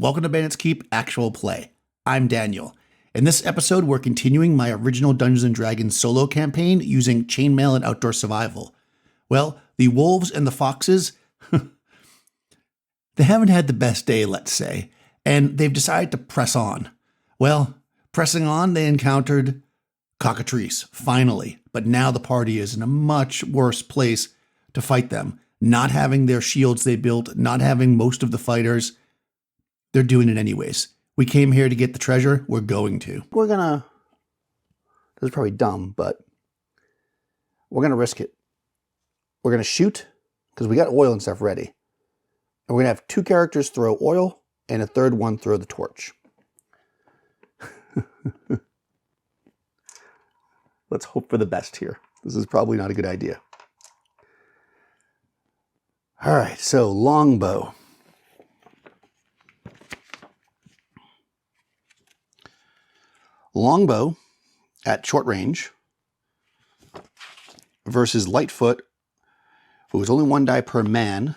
Welcome to Bandit's Keep Actual Play. I'm Daniel. In this episode, we're continuing my original Dungeons & Dragons solo campaign using Chainmail and Outdoor Survival. Well, the wolves and the foxes, they haven't had the best day, let's say, and they've decided to press on. Well, pressing on, they encountered cockatrices, finally, but now the party is in a much worse place to fight them. Not having their shields they built, not having most of the fighters, they're doing it anyways. We came here to get the treasure. We're going to. This is probably dumb, but we're going to risk it. We're going to shoot because we got oil and stuff ready. And we're going to have two characters throw oil and a third one throw the torch. Let's hope for the best here. This is probably not a good idea. All right, so longbow. Longbow at short range versus Lightfoot, who is only one die per man,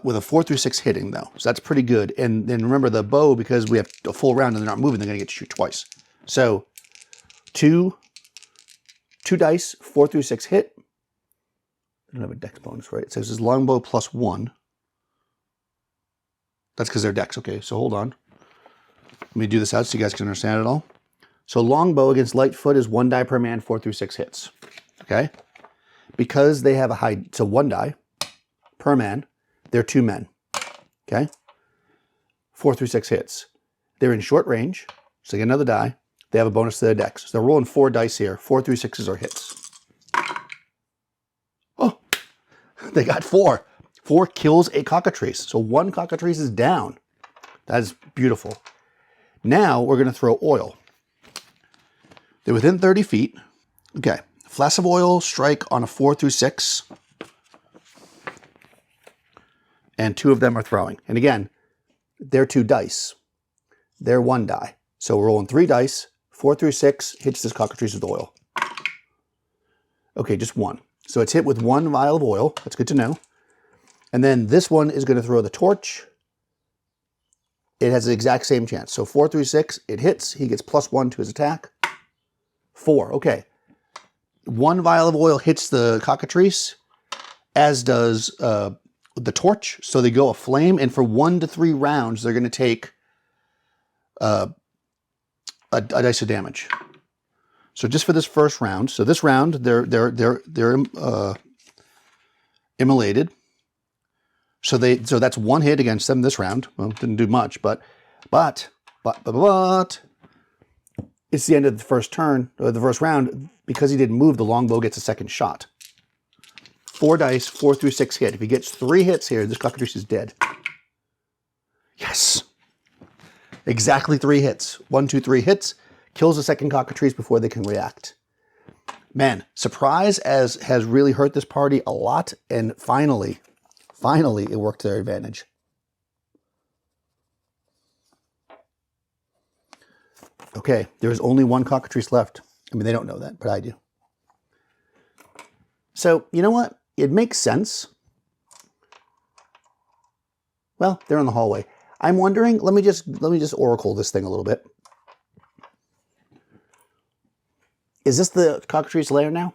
with a 4 through 6 hitting though. So that's pretty good. And then remember the bow, because we have a full round and they're not moving, they're going to get to shoot twice. So two dice, 4 through 6 hit. I don't have a dex bonus, right? It says this longbow +1. That's because they're dex. Okay, so hold on. Let me do this out so you guys can understand it all. So longbow against Lightfoot is 1 die per man, 4 through 6 hits. Okay? Because they have a high, so 1 die per man, they're 2 men. Okay? 4 through 6 hits. They're in short range, so they get another die. They have a bonus to their dex. So they're rolling 4 dice here. 4 through 6s are hits. Oh, they got 4. 4 kills a cockatrice. So 1 cockatrice is down. That is beautiful. Now we're going to throw oil. They're within 30 feet. Okay. Flask of oil, strike on a 4 through 6. And 2 of them are throwing. And again, they're 2 dice. They're 1 die. So we're rolling 3 dice. 4 through 6 hits this cockatrice with oil. Okay, just 1. So it's hit with 1 vial of oil. That's good to know. And then this one is going to throw the torch. It has the exact same chance. So 4 through 6, it hits. He gets +1 to his attack. 4, okay. 1 vial of oil hits the cockatrice, as does the torch. So they go aflame, and for 1 to 3 rounds, they're going to take a dice of damage. So just for this first round. So this round, they're immolated. So that's 1 hit against them this round. Well, didn't do much, but it's the end of the first turn, or the first round. Because he didn't move, the longbow gets a second shot. 4 dice, 4 through 6 hit. If he gets 3 hits here, this cockatrice is dead. Yes. Exactly 3 hits. 1, 2, 3 hits. Kills the second cockatrice before they can react. Man, surprise has really hurt this party a lot, and finally, it worked to their advantage. Okay, there's only 1 cockatrice left. I mean, they don't know that, but I do. So, you know what? It makes sense. Well, they're in the hallway. I'm wondering, let me just oracle this thing a little bit. Is this the cockatrice lair now?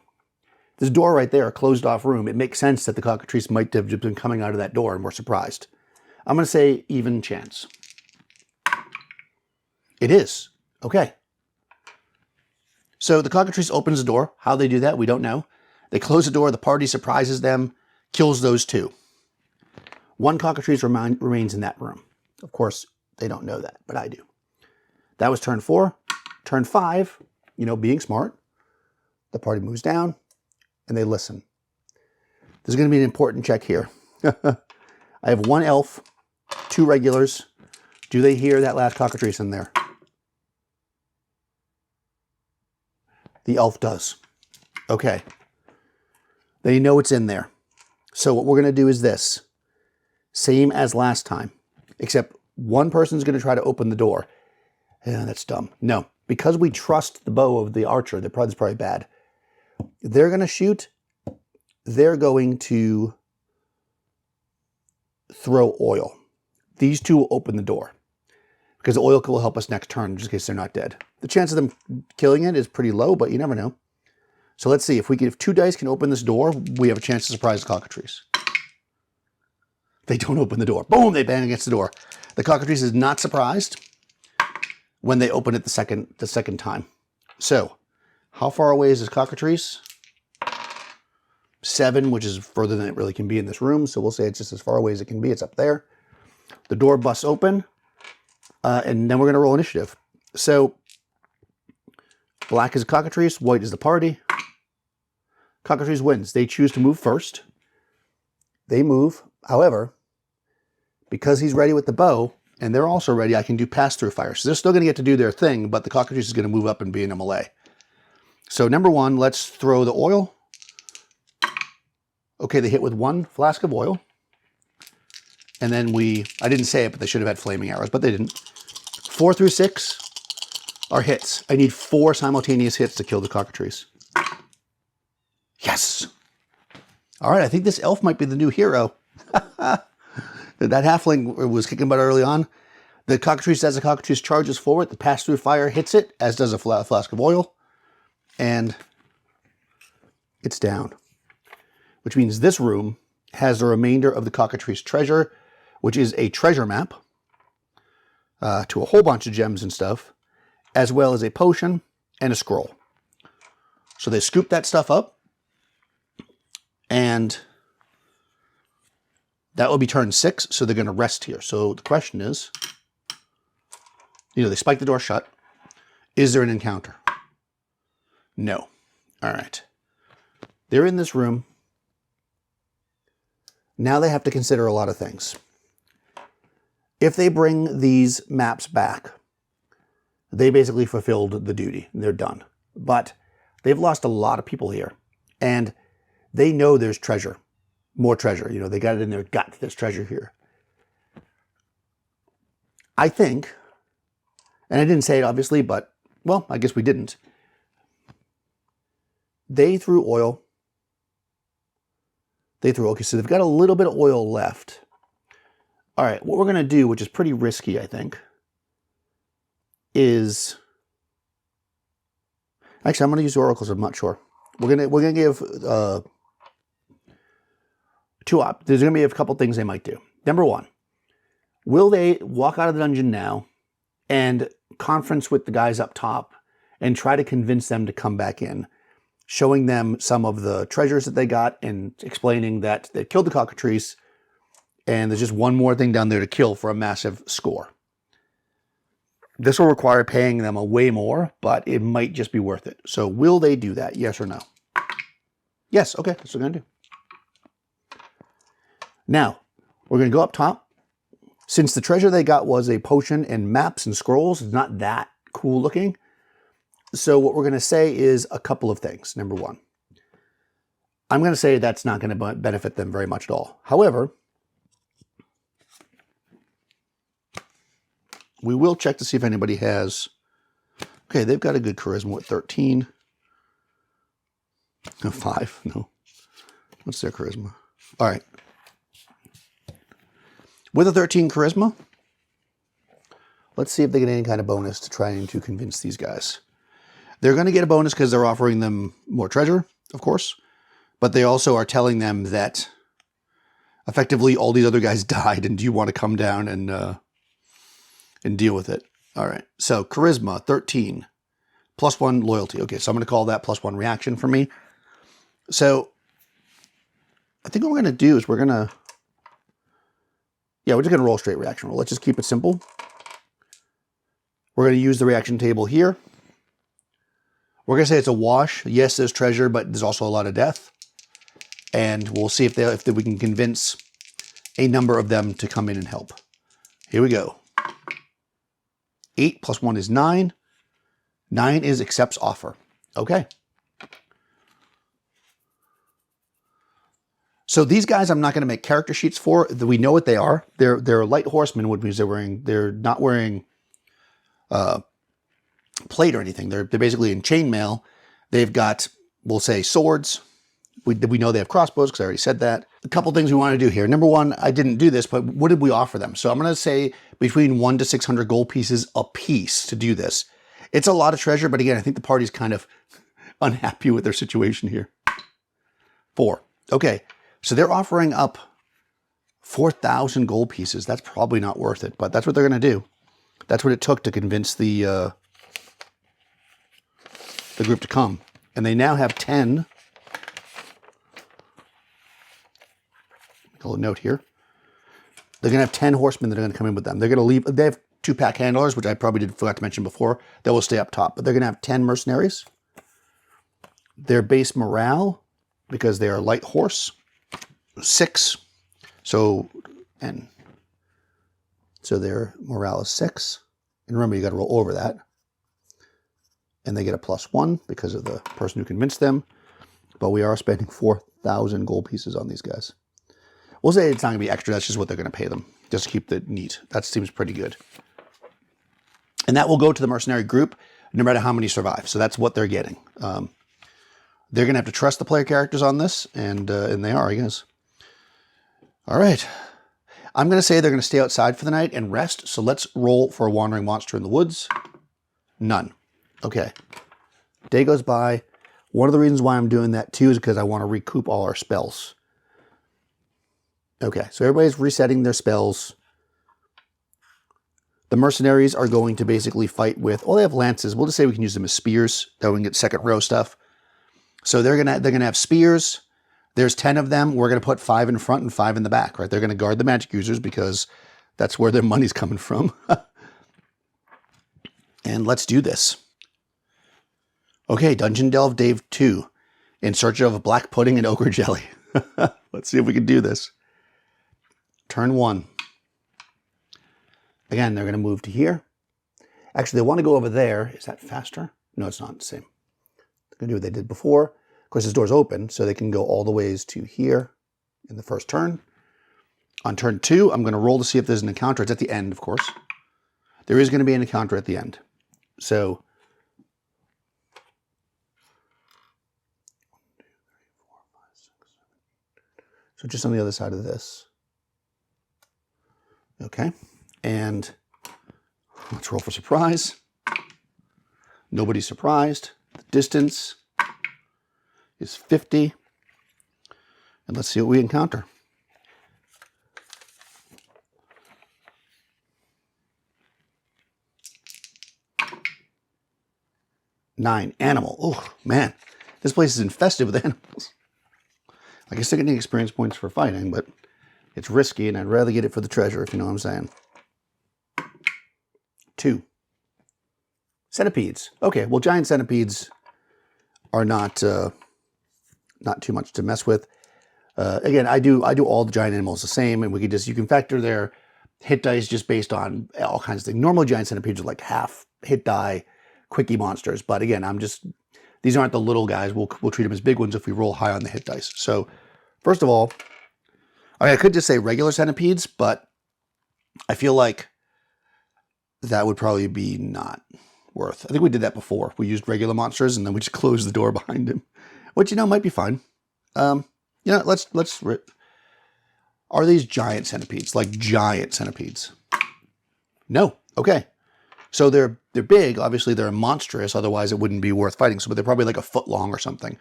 This door right there, a closed off room. It makes sense that the cockatrice might have been coming out of that door and we're surprised. I'm going to say even chance. It is. Okay. So the cockatrice opens the door. How they do that, we don't know. They close the door. The party surprises them, kills those 2. 1 cockatrice remains in that room. Of course, they don't know that, but I do. That was turn 4. Turn 5, being smart, the party moves down and they listen. There's going to be an important check here. I have 1 elf, 2 regulars. Do they hear that last cockatrice in there? The elf does. Okay. They know it's in there. So what we're going to do is this. Same as last time, except one person's going to try to open the door. Yeah, that's dumb. No, because we trust the bow of the archer, that's probably bad. They're going to shoot. They're going to throw oil. these two will open the door. Because the oil will help us next turn, just in case they're not dead. The chance of them killing it is pretty low, but you never know. So let's see, if 2 dice can open this door, we have a chance to surprise the cockatrice. They don't open the door. Boom, they bang against the door. The cockatrice is not surprised when they open it the second time. So, how far away is this cockatrice? 7, which is further than it really can be in this room. So we'll say it's just as far away as it can be. It's up there. The door busts open. And then we're going to roll initiative. So, black is a cockatrice, white is the party. Cockatrice wins. They choose to move first. They move. However, because he's ready with the bow, and they're also ready, I can do pass-through fire. So they're still going to get to do their thing, but the cockatrice is going to move up and be in a melee. So number 1, let's throw the oil. Okay, they hit with 1 flask of oil. And then I didn't say it, but they should have had flaming arrows, but they didn't. 4 through 6 are hits. I need 4 simultaneous hits to kill the cockatrice. Yes! All right, I think this elf might be the new hero. That halfling was kicking butt early on. The cockatrice, as the cockatrice charges forward, the pass-through fire hits it, as does a flask of oil. And it's down. Which means this room has the remainder of the cockatrice treasure, which is a treasure map to a whole bunch of gems and stuff, as well as a potion and a scroll. So they scoop that stuff up, and that will be turn 6, so they're going to rest here. So the question is, they spike the door shut. Is there an encounter? No. All right. They're in this room. Now they have to consider a lot of things. If they bring these maps back, they basically fulfilled the duty. They're done. But they've lost a lot of people here. And they know there's treasure. More treasure. They got it in their gut. There's treasure here. I think, and I didn't say it obviously, but, well, I guess we didn't. They threw oil. Okay, so they've got a little bit of oil left. All right, what we're going to do, which is pretty risky, I think, is... Actually, I'm going to use oracles, I'm not sure. We're going to give there's going to be a couple things they might do. Number 1, will they walk out of the dungeon now and conference with the guys up top and try to convince them to come back in, showing them some of the treasures that they got and explaining that they killed the cockatrice and there's just one more thing down there to kill for a massive score. This will require paying them a way more, but it might just be worth it. So will they do that? Yes or no? Yes. Okay. That's what we're going to do. Now, we're going to go up top. Since the treasure they got was a potion and maps and scrolls, it's not that cool looking. So what we're going to say is a couple of things. Number 1, I'm going to say that's not going to benefit them very much at all. However, we will check to see if anybody has... Okay, they've got a good charisma with 13. No, 5. No. What's their charisma? All right. With a 13 charisma, let's see if they get any kind of bonus to trying to convince these guys. They're going to get a bonus because they're offering them more treasure, of course. But they also are telling them that effectively all these other guys died and do you want to come down and deal with it. All right. So charisma, 13. +1 loyalty. Okay, so I'm going to call that +1 reaction for me. So I think what we're going to do is we're just going to roll a straight reaction roll. Let's just keep it simple. We're going to use the reaction table here. We're going to say it's a wash. Yes, there's treasure, but there's also a lot of death. And we'll see if we can convince a number of them to come in and help. Here we go. 8 + 1 is 9. 9 is accepts offer. Okay. So these guys I'm not going to make character sheets for. We know what they are. They're light horsemen, which means they're not wearing plate or anything. They're basically in chainmail. They've got, we'll say, swords, We know they have crossbows because I already said that. A couple things we want to do here. Number one, I didn't do this, but what did we offer them? So I'm going to say between 1 to 600 gold pieces a piece to do this. It's a lot of treasure, but again, I think the party's kind of unhappy with their situation here. 4. Okay, so they're offering up 4,000 gold pieces. That's probably not worth it, but that's what they're going to do. That's what it took to convince the group to come. And they now have 10. A little note here. They're going to have 10 horsemen that are going to come in with them. They're going to leave. They have 2 pack handlers, which I probably forgot to mention before. That will stay up top. But they're going to have 10 mercenaries. Their base morale, because they are light horse, 6. So their morale is 6. And remember, you got to roll over that. And they get a +1 because of the person who convinced them. But we are spending 4,000 gold pieces on these guys. We'll say it's not going to be extra. That's just what they're going to pay them. Just to keep it neat. That seems pretty good. And that will go to the mercenary group no matter how many survive. So that's what they're getting. They're going to have to trust the player characters on this. And they are, I guess. All right. I'm going to say they're going to stay outside for the night and rest. So let's roll for a wandering monster in the woods. None. Okay. Day goes by. One of the reasons why I'm doing that too is because I want to recoup all our spells. Okay, so everybody's resetting their spells. The mercenaries are going to basically fight with, well, they have lances. We'll just say we can use them as spears. That we can get second row stuff. So they're gonna have spears. There's 10 of them. We're gonna put 5 in front and 5 in the back, right? They're gonna guard the magic users because that's where their money's coming from. And let's do this. Okay, Dungeon Delve Day 2. In search of black pudding and ochre jelly. Let's see if we can do this. Turn 1. Again, they're going to move to here. Actually, they want to go over there. Is that faster? No, it's not the same. They're going to do what they did before. Of course, this door's open, so they can go all the ways to here in the first turn. On turn 2, I'm going to roll to see if there's an encounter. It's at the end, of course. There is going to be an encounter at the end. So, 1, 2, 3, 4, 5, 6, 7, 8. So just on the other side of this. Okay, and let's roll for surprise. Nobody's surprised. The distance is 50. And let's see what we encounter. Nine, animal. Oh, man. This place is infested with animals. I guess they're getting experience points for fighting, but it's risky, and I'd rather get it for the treasure, if you know what I'm saying. 2. Centipedes. Okay, well, giant centipedes are not too much to mess with. Again, I do all the giant animals the same, and you can factor their hit dice just based on all kinds of things. Normal giant centipedes are like half hit die, quickie monsters. But again, these aren't the little guys. We'll treat them as big ones if we roll high on the hit dice. So, first of all, I could just say regular centipedes, but I feel like that would probably be not worth. I think we did that before. We used regular monsters and then we just closed the door behind him, which, might be fine. Let's are these giant centipedes, like giant centipedes? No. Okay. So they're big. Obviously, they're monstrous. Otherwise, it wouldn't be worth fighting. So, but they're probably like a foot long or something,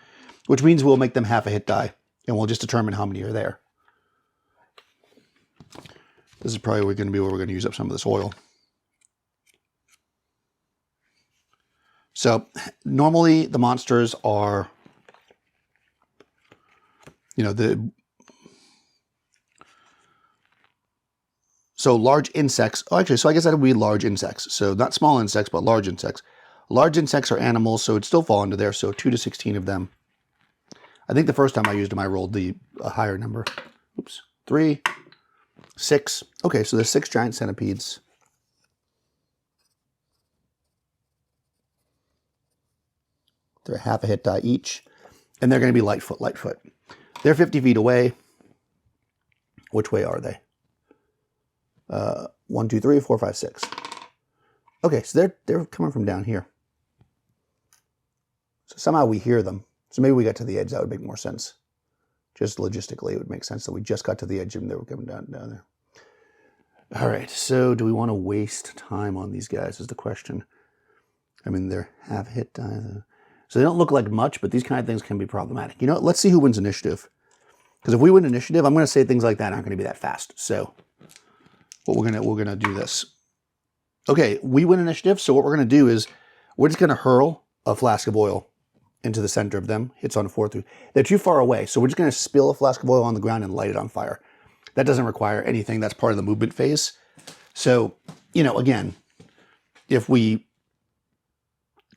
which means we'll make them half a hit die and we'll just determine how many are there. This is probably going to be where we're going to use up some of this oil. So normally the monsters are, so large insects. Oh, actually, so I guess that would be large insects. So not small insects, but large insects. Large insects are animals, so it'd still fall into there. So 2 to 16 of them. I think the first time I used them, I rolled a higher number. Oops. 3. 6. Okay, so there's 6 giant centipedes. They're half a hit die each. And they're going to be light foot. They're 50 feet away. Which way are they? 1, 2, 3, 4, 5, 6. Okay, so they're coming from down here. So somehow we hear them. So maybe we got to the edge. That would make more sense. Just logistically, it would make sense that we just got to the edge and they were coming down there. All right, so do we want to waste time on these guys is the question. I mean, they're half hit die. So they don't look like much, but these kind of things can be problematic. You know what? Let's see who wins initiative. Because if we win initiative, I'm going to say things like that aren't going to be that fast. So what we're going to do this. Okay, we win initiative. So what we're going to do is we're just going to hurl a flask of oil into the center of them. Hits on 4 through. They're too far away. So we're just going to spill a flask of oil on the ground and light it on fire. That doesn't require anything. That's part of the movement phase. So, you know, again, if we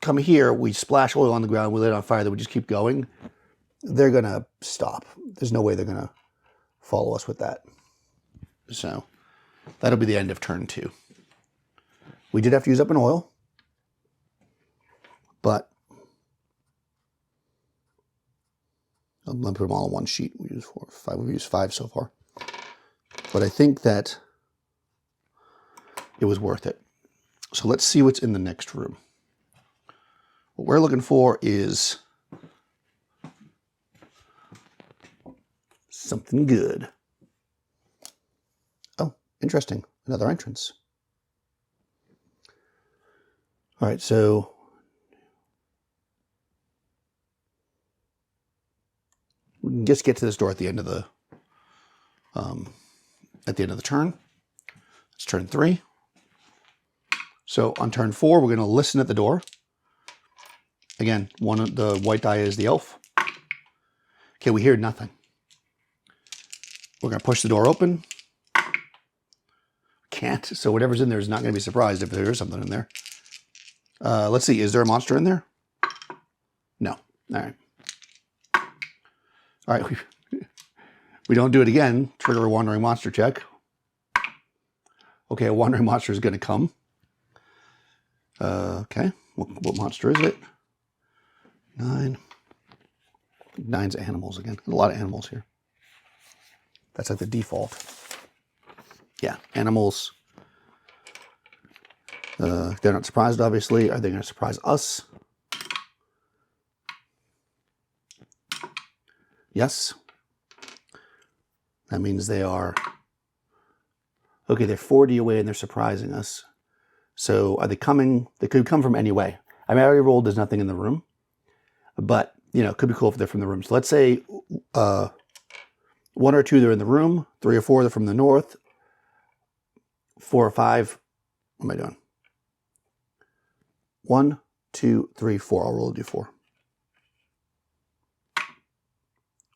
come here, we splash oil on the ground, we light it on fire, then we just keep going, they're going to stop. There's no way they're going to follow us with that. So that'll be the end of turn 2. We did have to use up an oil, but I'm going to put them all on one sheet. We use 4, 5. We've used 5 so far. But I think that it was worth it. So let's see what's in the next room. What we're looking for is something good. Oh, interesting. Another entrance. All right, so we can just get to this door at the end of the turn. It's turn 3. So on turn 4, we're going to listen at the door. Again, one of the white die is the elf. Okay, we hear nothing. We're going to push the door open. Can't. So whatever's in there is not going to be surprised if there is something in there. Let's see. Is there a monster in there? No. All right. All right. We don't do it again. Trigger a wandering monster check. Okay, a wandering monster is going to come. Okay. What monster is it? 9. 9's animals again. A lot of animals here. That's like the default. Yeah, animals. They're not surprised, obviously. Are they going to surprise us? Yes. That means they are... Okay, they're 40 away and they're surprising us. So are they coming? They could come from any way. I mean, I already rolled there's nothing in the room. But, you know, it could be cool if they're from the room. So let's say 1 or 2 they're in the room. 3 or 4 they're from the north. 4 or 5. What am I doing? 1, 2, 3, 4. I'll roll a d4.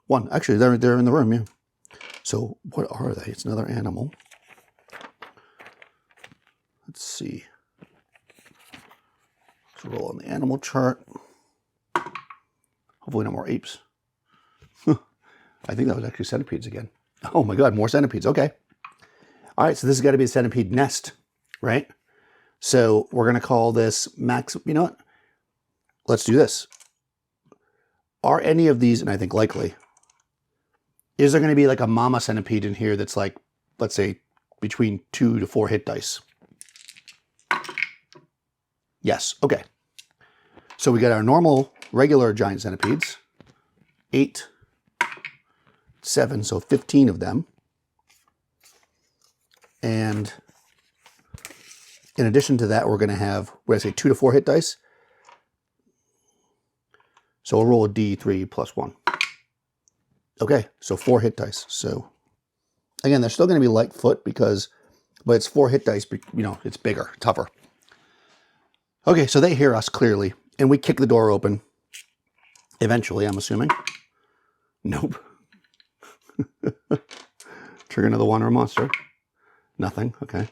1. Actually, they're in the room, yeah. So what are they? It's another animal. Let's see. Let's roll on the animal chart. Hopefully no more apes. I think that was actually centipedes again. Oh my God, more centipedes. Okay. All right, so this has got to be a centipede nest, right? So we're going to call this max. You know what? Let's do this. Are any of these, and I think likely, is there going to be like a mama centipede in here that's like, let's say, between 2 to 4 hit dice? Yes. Okay. So we got our normal, regular giant centipedes. 8, 7, so 15 of them. And in addition to that, we're going to have, what did I say, 2 to 4 hit dice. So we'll roll a d3 plus 1. Okay, so 4 hit dice. So again, they're still going to be Lightfoot because, but it's 4 hit dice, you know, it's bigger, tougher. Okay, so they hear us clearly, and we kick the door open. Eventually, I'm assuming. Nope. Trigger another wandering monster. Nothing, okay.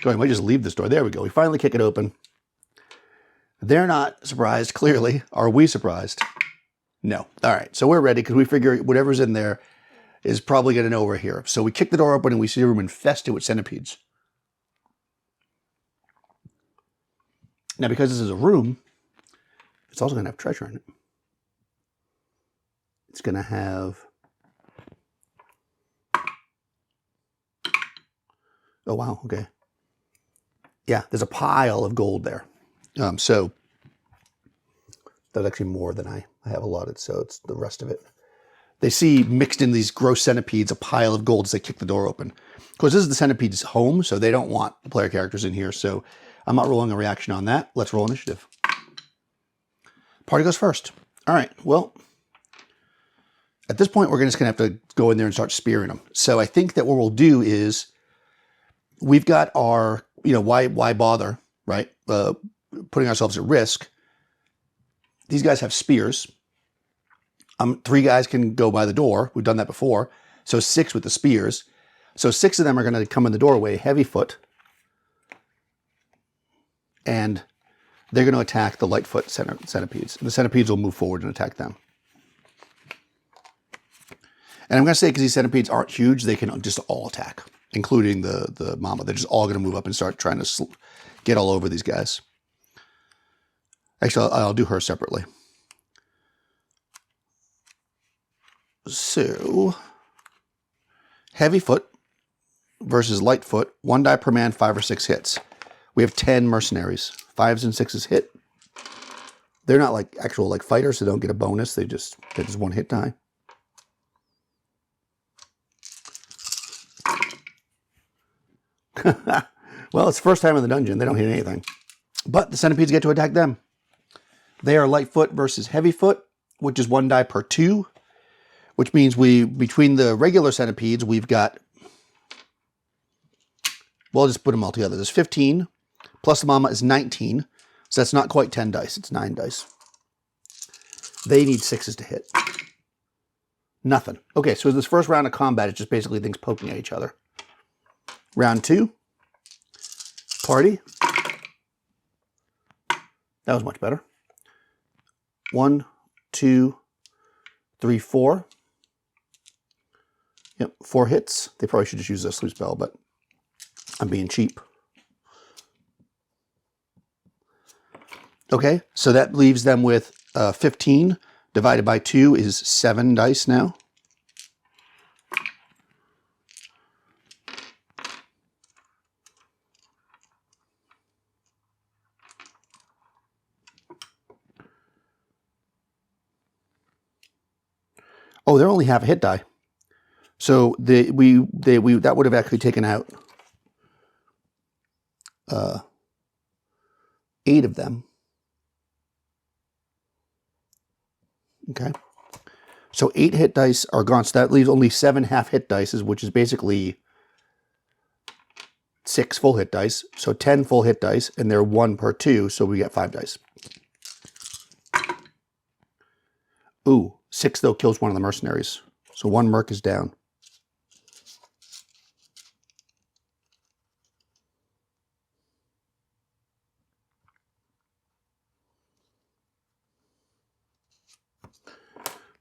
Go ahead, we just leave this door. There we go. We finally kick it open. They're not surprised, clearly. Are we surprised? No. All right, so we're ready because we figure whatever's in there is probably going to know we're here. So we kick the door open and we see a room infested with centipedes. Now, because this is a room, it's also going to have treasure in it. It's going to have... Oh, wow, okay. Yeah, there's a pile of gold there. So that's actually more than I have allotted, so it's the rest of it. they see mixed in these gross centipedes a pile of gold as they kick the door open. Of course, this is the centipede's home, so they don't want the player characters in here, so I'm not rolling a reaction on that. Let's roll initiative. Party goes first. All right, well, at this point, we're just going to have to go in there and start spearing them. So I think that what we'll do is we've got our, why bother, right? Putting ourselves at risk. These guys have spears. 3 guys can go by the door. We've done that before. So 6 with the spears. So 6 of them are going to come in the doorway, heavy foot. And they're going to attack the lightfoot centipedes. And the centipedes will move forward and attack them. And I'm going to say, because these centipedes aren't huge, they can just all attack, including the mama. They're just all going to move up and start trying to get all over these guys. Actually, I'll do her separately. So, heavy foot versus light foot. 1 die per man, 5 or 6 hits. We have 10 mercenaries. 5s and 6s hit. They're not like actual fighters, so they don't get a bonus. They just get this 1 hit die. Well, it's the first time in the dungeon. They don't hit anything. But the centipedes get to attack them. They are lightfoot versus heavy foot, which is 1 die per 2. Which means between the regular centipedes, we've got, well, I'll just put them all together. There's 15, plus the mama is 19. So that's not quite 10 dice. It's 9 dice. They need 6s to hit. Nothing. Okay, so this first round of combat is just basically things poking at each other. Round 2. Party. That was much better. 1, 2, 3, 4. Yep, 4 hits. They probably should just use a sleep spell, but I'm being cheap. Okay, so that leaves them with 15 divided by 2 is 7 dice now. Oh, they're only half a hit die. So that would have actually taken out 8 of them. Okay. So 8 hit dice are gone. So that leaves only 7 half hit dice, which is basically 6 full hit dice. So 10 full hit dice, and they're 1 per 2, so we get 5 dice. Ooh, 6 though kills one of the mercenaries. So 1 merc is down.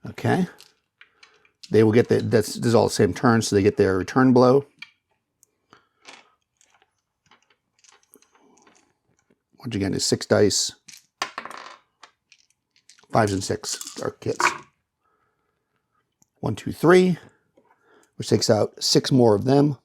Okay. They will get this is all the same turn, so they get their return blow. Which again is 6 dice. 5s and 6 are hits. 1, 2, 3, which takes out 6 more of them.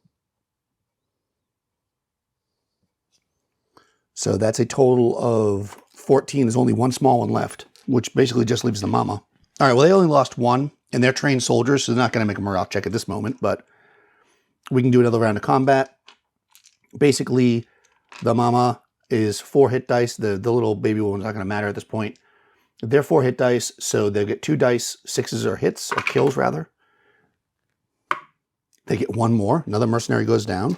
So that's a total of 14. There's only 1 small one left, which basically just leaves the mama. All right, well, they only lost 1, and they're trained soldiers, so they're not going to make a morale check at this moment, but we can do another round of combat. Basically, the mama is 4 hit dice. The little baby one's not going to matter at this point. They're 4 hit dice, so they get 2 dice. 6s are hits, or kills, rather. They get 1 more. Another mercenary goes down.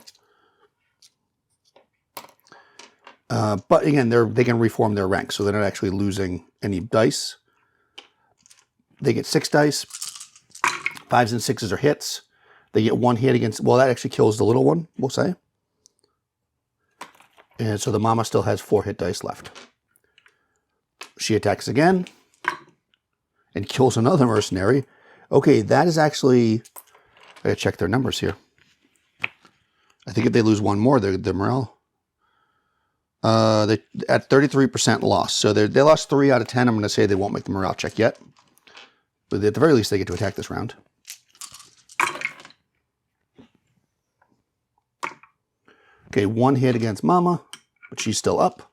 But again, they can reform their rank, so they're not actually losing any dice. They get 6 dice. 5s and 6s are hits. They get 1 hit against, well, that actually kills the little one, we'll say. And so the mama still has 4 hit dice left. She attacks again and kills another mercenary. Okay, that is actually, I gotta check their numbers here. I think if they lose 1 more, their morale. They at 33% loss. So they lost 3 out of 10. I'm going to say they won't make the morale check yet. But at the very least, they get to attack this round. Okay, 1 hit against Mama, but she's still up.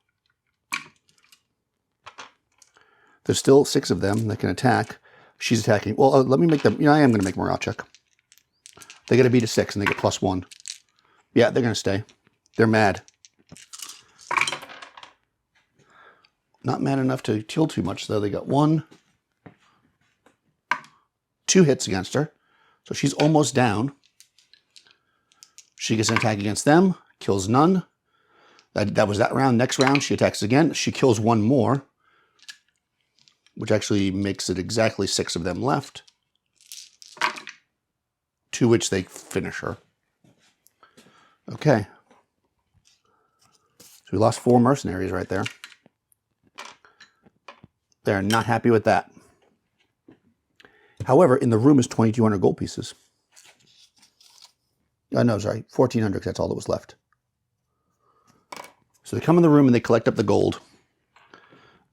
There's still 6 of them that can attack. She's attacking. Well, let me make them. I am going to make morale check. They got to beat a 6 and they get +1. Yeah, they're going to stay. They're mad. Not mad enough to kill too much, though. They got 1, 2 hits against her. So she's almost down. She gets an attack against them. Kills none. That was that round. Next round, she attacks again. She kills 1 more, which actually makes it exactly 6 of them left, to which they finish her. Okay. So we lost 4 mercenaries right there. They're not happy with that. However, in the room is 2,200 gold pieces. No, sorry, 1,400, because that's all that was left. So they come in the room and they collect up the gold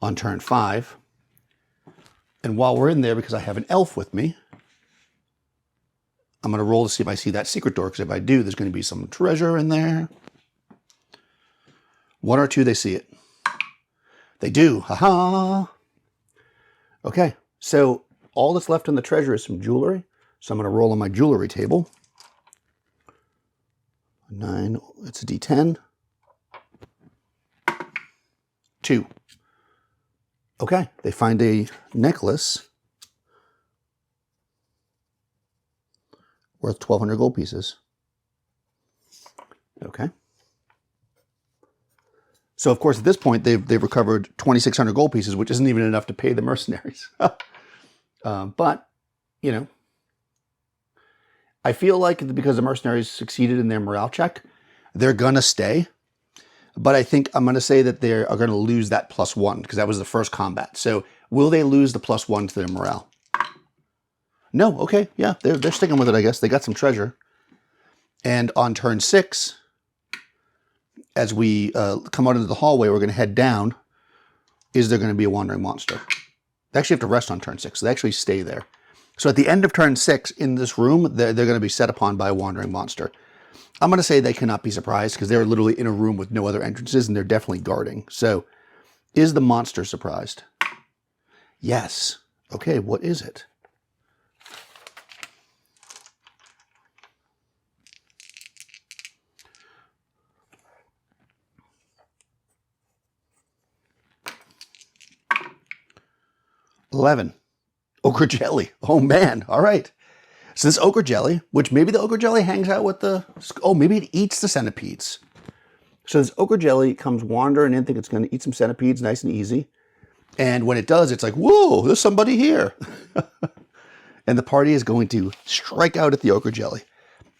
on turn 5. And while we're in there, because I have an elf with me, I'm going to roll to see if I see that secret door, because if I do, there's going to be some treasure in there. 1 or 2, they see it. They do. Ha-ha! Okay, so all that's left in the treasure is some jewelry. So I'm going to roll on my jewelry table. 9, it's a D10. 2. Okay, they find a necklace worth 1,200 gold pieces. Okay. So, of course, at this point, they've recovered 2,600 gold pieces, which isn't even enough to pay the mercenaries. But, I feel like because the mercenaries succeeded in their morale check, they're going to stay. But I think I'm going to say that they are going to lose that +1, because that was the first combat. So, will they lose the +1 to their morale? No, okay, yeah, they're sticking with it, I guess. They got some treasure. And on turn 6, as we come out into the hallway, we're going to head down. Is there going to be a wandering monster? They actually have to rest on turn 6, so they actually stay there. So at the end of turn 6, in this room, they're going to be set upon by a wandering monster. I'm going to say they cannot be surprised, because they're literally in a room with no other entrances, and they're definitely guarding. So, is the monster surprised? Yes. Okay, what is it? $11. Ochre jelly. Oh, man. All right. So this ochre jelly, which maybe the ochre jelly hangs out with the... Oh, maybe it eats the centipedes. So this ochre jelly comes wandering in, thinking it's going to eat some centipedes nice and easy. And when it does, it's like, whoa, there's somebody here. And the party is going to strike out at the ochre jelly.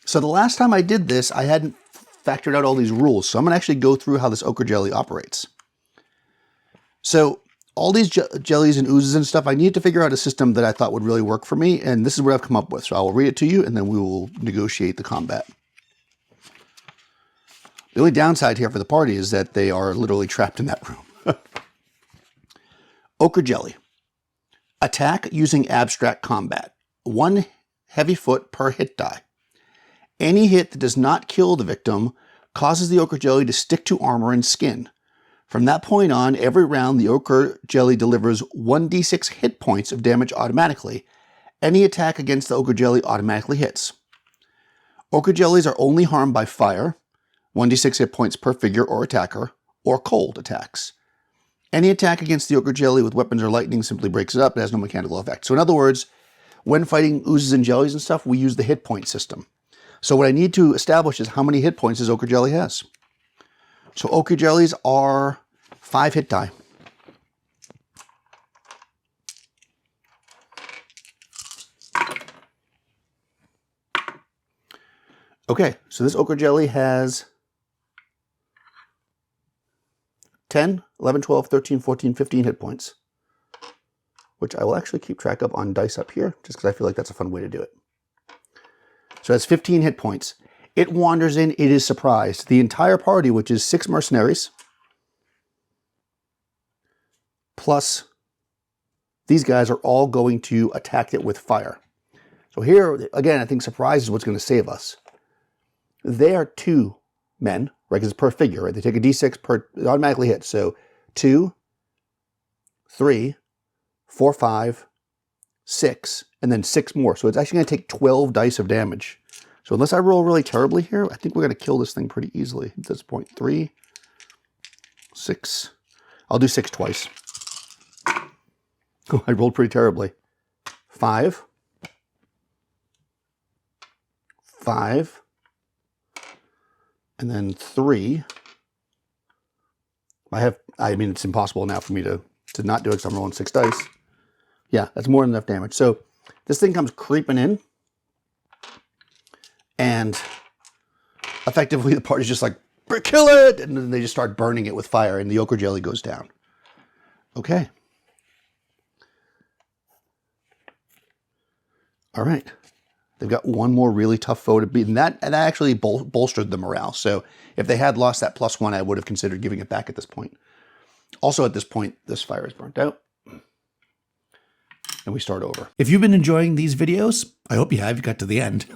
So the last time I did this, I hadn't factored out all these rules. So I'm going to actually go through how this ochre jelly operates. So all these jellies and oozes and stuff, I needed to figure out a system that I thought would really work for me. And this is what I've come up with. So I will read it to you, and then we will negotiate the combat. The only downside here for the party is that they are literally trapped in that room. Ochre jelly. Attack using abstract combat. 1 heavy foot per hit die. Any hit that does not kill the victim causes the ochre jelly to stick to armor and skin. From that point on, every round the ochre jelly delivers 1d6 hit points of damage automatically. Any attack against the ochre jelly automatically hits. Ochre jellies are only harmed by fire, 1d6 hit points per figure or attacker, or cold attacks. Any attack against the ochre jelly with weapons or lightning simply breaks it up. It has no mechanical effect. So in other words, when fighting oozes and jellies and stuff, we use the hit point system. So what I need to establish is how many hit points this ochre jelly has. So ochre jellies are 5 hit die. Okay, so this ochre jelly has 10, 11, 12, 13, 14, 15 hit points, which I will actually keep track of on dice up here, just because I feel like that's a fun way to do it. So that's 15 hit points. It wanders in, it is surprised. The entire party, which is 6 mercenaries, plus these guys are all going to attack it with fire. So here, again, I think surprise is what's going to save us. They are 2 men, right? Because it's per figure, right? They take a d6 per, it automatically hits. So 2, 3, 4, 5, 6, and then 6 more. So it's actually going to take 12 dice of damage. So unless I roll really terribly here, I think we're going to kill this thing pretty easily at this point. 3, 6. I'll do 6 twice. Oh, I rolled pretty terribly. 5. 5. And then 3. I mean, it's impossible now for me to not do it because I'm rolling 6 dice. Yeah, that's more than enough damage. So this thing comes creeping in. And effectively the party's just like, kill it! And then they just start burning it with fire and the ochre jelly goes down. Okay. All right. They've got one more really tough foe to beat. And that actually bolstered the morale. So if they had lost that +1, I would have considered giving it back at this point. Also at this point, this fire is burnt out. And we start over. If you've been enjoying these videos, I hope you have, you got to the end.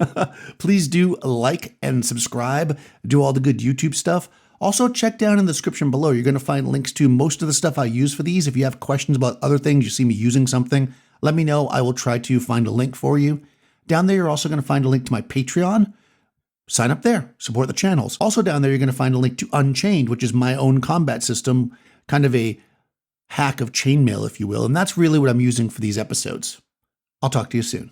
Please do like and subscribe, do all the good YouTube stuff. Also check down in the description below. You're going to find links to most of the stuff I use for these. If you have questions about other things, you see me using something, let me know. I will try to find a link for you. Down there, you're also going to find a link to my Patreon. Sign up there, support the channels. Also down there, you're going to find a link to Unchained, which is my own combat system, kind of a hack of chainmail, if you will. And that's really what I'm using for these episodes. I'll talk to you soon.